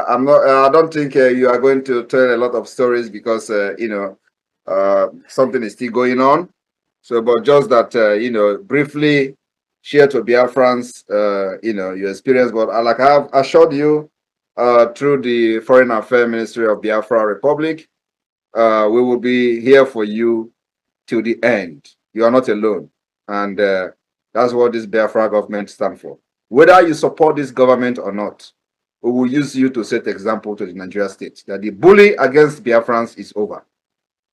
I'm not. I don't think you are going to tell a lot of stories because something is still going on. So, but just that briefly share to Biafrans, your experience. But like I have assured you, through the Foreign Affairs Ministry of Biafra Republic, we will be here for you till the end. You are not alone, and that's what this Biafra government stands for. Whether you support this government or not, we will use you to set example to the Nigeria state that the bully against Biafrans is over.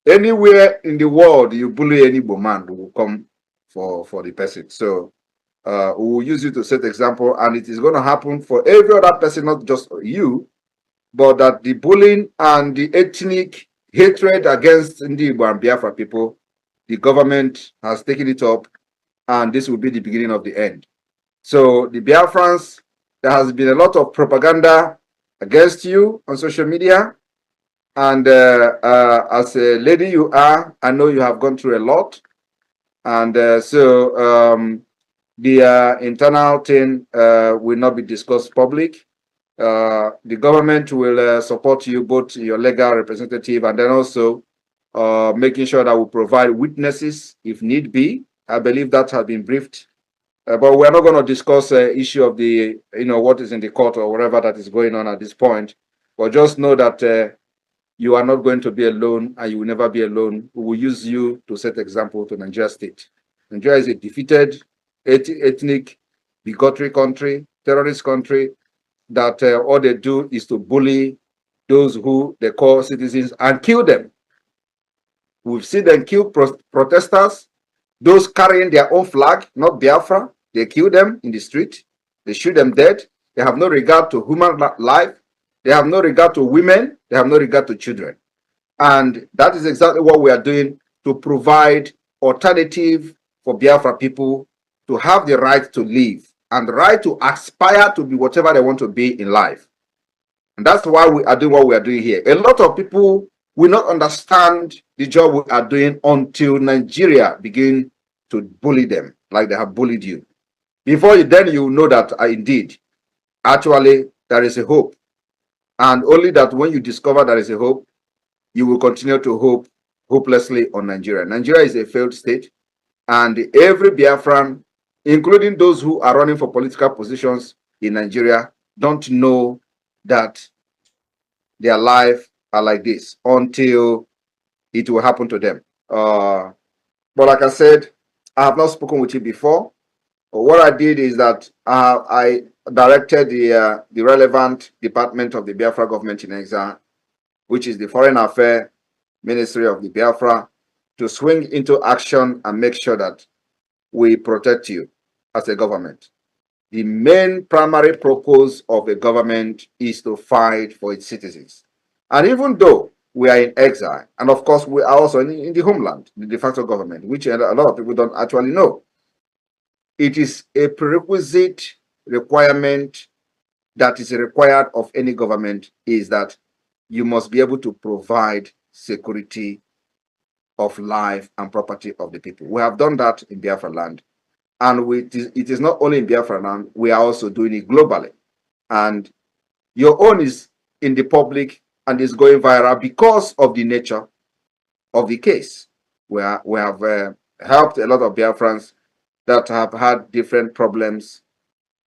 Anywhere in the world you bully any man, we will come for the person. So we will use you to set example, and it is going to happen for every other person, not just you, but that the bullying and the ethnic hatred against Igbo and Biafra people, the government has taken it up, and this will be the beginning of the end. So the Biafrans, there has been a lot of propaganda against you on social media, and as a lady you are, I know you have gone through a lot, and the internal thing will not be discussed public. The government will support you, both your legal representative and then also making sure that we provide witnesses if need be. I believe that has been briefed. But we're not going to discuss the issue of the, what is in the court or whatever that is going on at this point. But just know that you are not going to be alone and you will never be alone. We will use you to set example to Nigeria state. Nigeria is a defeated, ethnic, bigotry country, terrorist country, that all they do is to bully those who they call citizens and kill them. We've seen them kill protesters, those carrying their own flag, not Biafra. They kill them in the street. They shoot them dead. They have no regard to human life. They have no regard to women. They have no regard to children. And that is exactly what we are doing to provide alternative for Biafra people to have the right to live and the right to aspire to be whatever they want to be in life. And that's why we are doing what we are doing here. A lot of people will not understand the job we are doing until Nigeria begin to bully them like they have bullied you. Before you, then you know that indeed, actually, there is a hope. And only that when you discover there is a hope, you will continue to hope hopelessly on Nigeria. Nigeria is a failed state, and every Biafran, including those who are running for political positions in Nigeria, don't know that their life are like this until it will happen to them. But like I said, I have not spoken with you before. But what I did is that I directed the relevant department of the Biafra government in exile, which is the Foreign Affairs Ministry of the Biafra, to swing into action and make sure that we protect you as a government. The main primary purpose of a government is to fight for its citizens. And even though we are in exile, and of course we are also in the homeland, the de facto government, which a lot of people don't actually know, it is a prerequisite requirement that is required of any government is that you must be able to provide security of life and property of the people. We have done that in Biafra land. And it is not only in Biafra land, we are also doing it globally. And your own is in the public and is going viral because of the nature of the case. We have helped a lot of Biafrans that have had different problems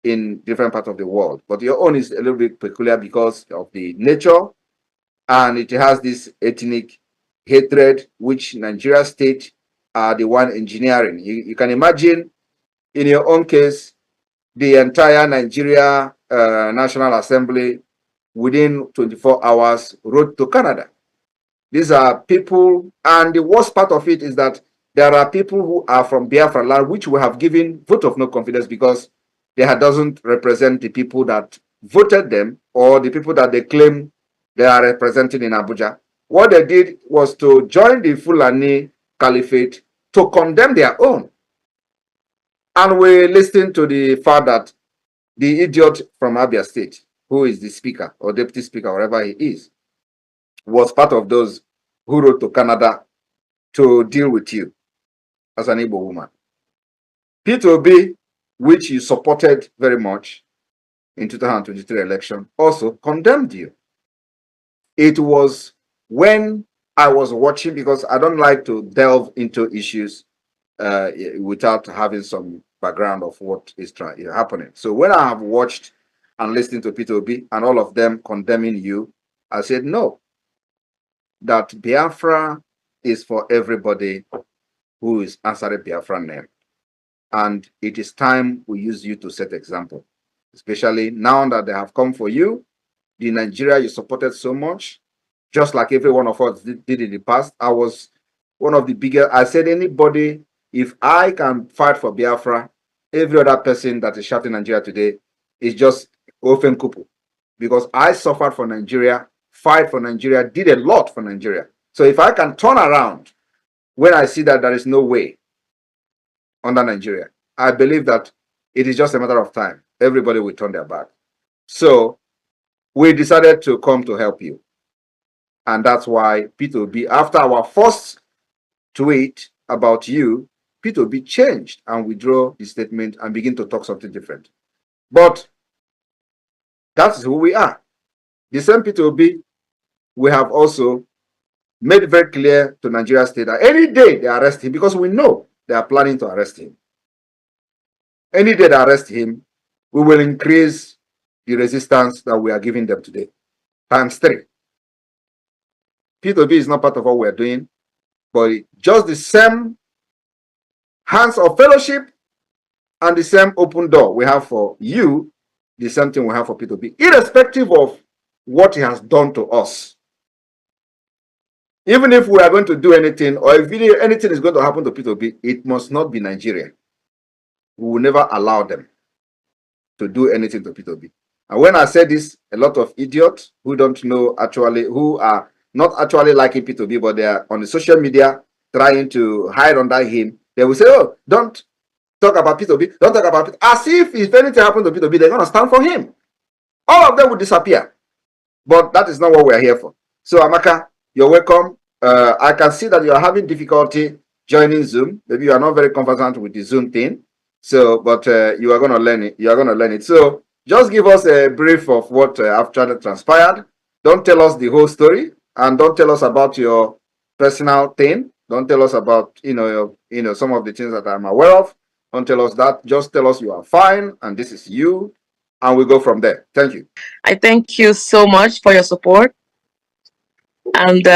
in different parts of the world. But your own is a little bit peculiar because of the nature, and it has this ethnic hatred, which Nigeria state are the one engineering. You can imagine, in your own case, the entire Nigeria National Assembly within 24 hours wrote to Canada. These are people, and the worst part of it is that there are people who are from Biafra land, which we have given vote of no confidence because they doesn't represent the people that voted them or the people that they claim they are representing in Abuja. What they did was to join the Fulani Caliphate to condemn their own. And we listened to the fact that the idiot from Abia State, who is the speaker or deputy speaker, wherever he is, was part of those who wrote to Canada to deal with you as an Igbo woman. P2B, which you supported very much, in 2023 election also condemned you. It was when I was watching, because I don't like to delve into issues without having some background of what is happening. So when I have watched and listened to P2B and all of them condemning you, I said, no, that Biafra is for everybody who is answering Biafra name. And it is time we use you to set example, especially now that they have come for you, the Nigeria you supported so much, just like every one of us did in the past. I was one of the biggest. I said, anybody, if I can fight for Biafra, every other person that is shouting Nigeria today is just Ofen Kupu. Because I suffered for Nigeria, fight for Nigeria, did a lot for Nigeria. So if I can turn around when I see that there is no way under Nigeria, I believe that it is just a matter of time. Everybody will turn their back. So we decided to come to help you. And that's why P2B, after our first tweet about you, P2B changed and withdrew the statement and begin to talk something different. But that's who we are. The same P2B, we have also made it very clear to Nigeria State that any day they arrest him, because we know they are planning to arrest him. Any day they arrest him, we will increase the resistance that we are giving them today, ×3. P2B is not part of what we're doing, but just the same hands of fellowship and the same open door we have for you, the same thing we have for P2B, irrespective of what he has done to us. Even if we are going to do anything, or if anything is going to happen to P2B, it must not be Nigeria. We will never allow them to do anything to P2B. And when I say this, a lot of idiots who don't know actually, who are not actually liking P2B, but they are on the social media trying to hide under him, they will say, oh, don't talk about P2B, don't talk about it. As if anything happens to P2B, they're going to stand for him. All of them will disappear. But that is not what we're here for. So, Amaka, you're welcome. I can see that you are having difficulty joining Zoom. Maybe you are not very conversant with the Zoom thing. So, but you are going to learn it. You are going to learn it. So, just give us a brief of what after transpired. Don't tell us the whole story, and don't tell us about your personal thing. Don't tell us about some of the things that I'm aware of. Don't tell us that. Just tell us you are fine, and this is you, and we go from there. Thank you. I thank you so much for your support, and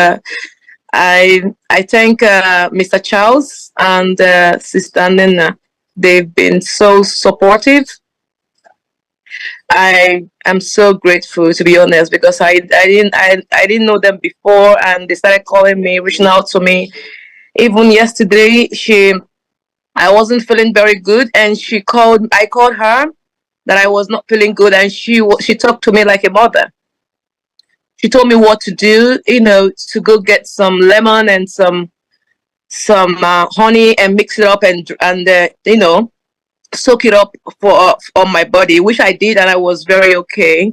I thank Mr. Charles and Sister Nina. They've been so supportive. I am so grateful, to be honest, because I didn't know them before, and they started calling me, reaching out to me. Even yesterday, I wasn't feeling very good, and I called her that I was not feeling good, and she talked to me like a mother. She told me what to do, to go get some lemon and some honey and mix it up and soak it up for on my body, which I did, and I was very okay.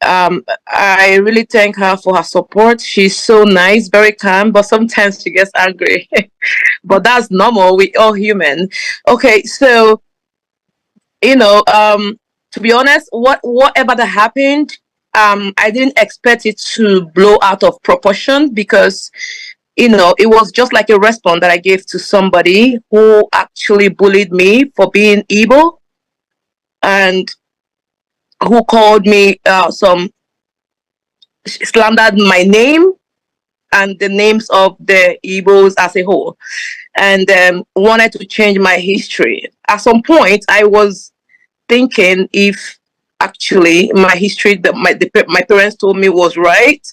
I really thank her for her support. She's so nice, very calm, but sometimes she gets angry. But that's normal. We all human. Okay, so to be honest, whatever that happened, I didn't expect it to blow out of proportion, because it was just like a response that I gave to somebody who actually bullied me for being Igbo, and who called me slandered my name and the names of the Igbos as a whole, and wanted to change my history. At some point, I was thinking if actually my history that my parents told me was right,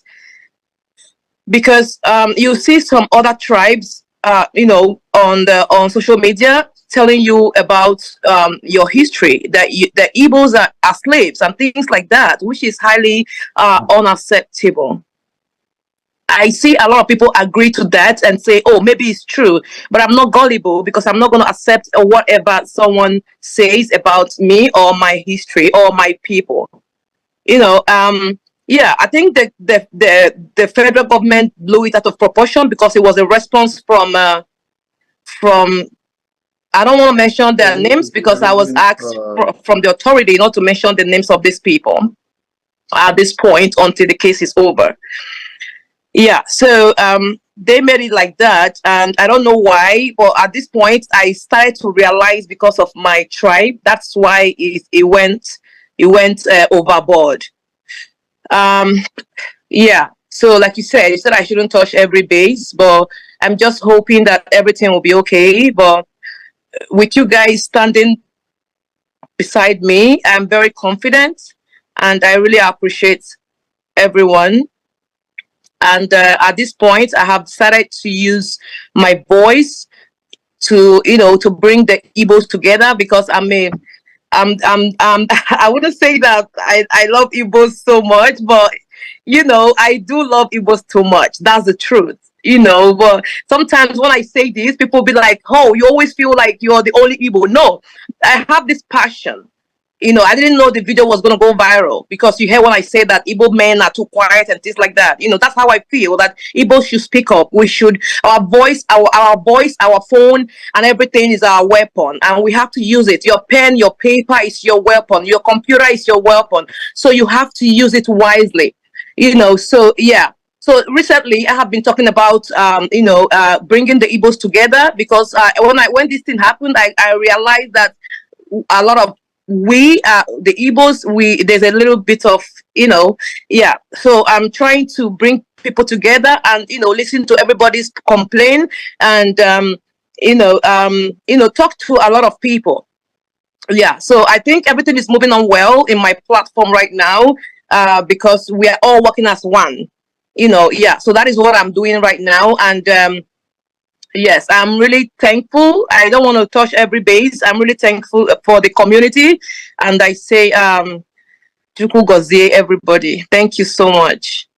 because you see some other tribes, on social media telling you about your history, that the Igbos are slaves and things like that, which is highly unacceptable. I see a lot of people agree to that and say, oh, maybe it's true, but I'm not gullible, because I'm not going to accept whatever someone says about me or my history or my people. Yeah, I think the federal government blew it out of proportion, because it was a response from I don't want to mention their So names because I was asked from the authority not to mention the names of these people at this point until the case is over. Yeah, so they made it like that, and I don't know why, but at this point I started to realize because of my tribe, that's why it went overboard. Yeah, so like you said I shouldn't touch every base, but I'm just hoping that everything will be okay. But with you guys standing beside me, I'm very confident, and I really appreciate everyone. And at this point, I have decided to use my voice to, to bring the Igbos together, because I wouldn't say that I love Igbos so much, but I do love Igbos too much. That's the truth. But sometimes when I say this, people be like, "Oh, you always feel like you're the only Igbo." No, I have this passion. I didn't know the video was going to go viral, because you hear when I say that Igbo men are too quiet and things like that. That's how I feel, that Igbo should speak up. We should, our voice, our phone and everything is our weapon, and we have to use it. Your pen, your paper is your weapon. Your computer is your weapon. So you have to use it wisely, so yeah. So recently, I have been talking about, bringing the Igbos together, because when this thing happened, I realized that a lot of the Igbos, there's a little bit of, yeah. So I'm trying to bring people together and, listen to everybody's complaint, and, talk to a lot of people. Yeah. So I think everything is moving on well in my platform right now, because we are all working as one, yeah. So that is what I'm doing right now. And, yes, I'm really thankful. I don't want to touch every base. I'm really thankful for the community. And I say, Juku Gozie, everybody. Thank you so much.